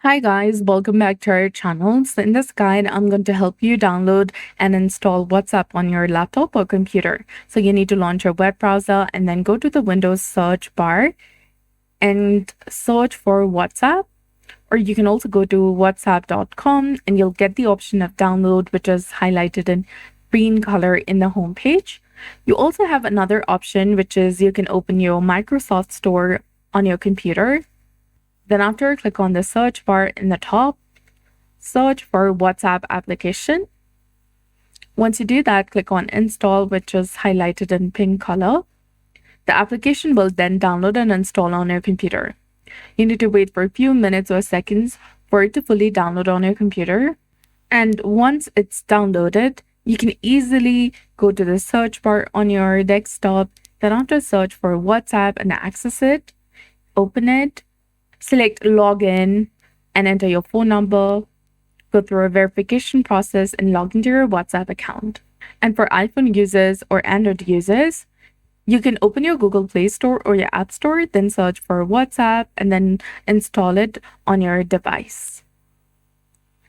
Hi guys, welcome back to our channel. So in this guide, I'm going to help you download and install WhatsApp on your laptop or computer. So you need to launch your web browser and then go to the Windows search bar and search for WhatsApp. Or you can also go to whatsapp.com and you'll get the option of download, which is highlighted in green color in the home page. You also have another option, which is you can open your Microsoft Store on your computer. Then after, click on the search bar in the top, search for WhatsApp application. Once you do that, click on install, which is highlighted in pink color. The application will then download and install on your computer. You need to wait for a few minutes or seconds for it to fully download on your computer. And once it's downloaded, you can easily go to the search bar on your desktop. Then after, search for WhatsApp and access it, open it. Select login and enter your phone number. Go through a verification process and log into your WhatsApp account. And for iPhone users or Android users, you can open your Google Play Store or your App Store, then search for WhatsApp and then install it on your device.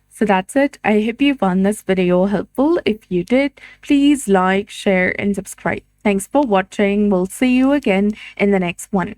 So that's it. I hope you found this video helpful. If you did, please like, share, and subscribe. Thanks for watching. We'll see you again in the next one.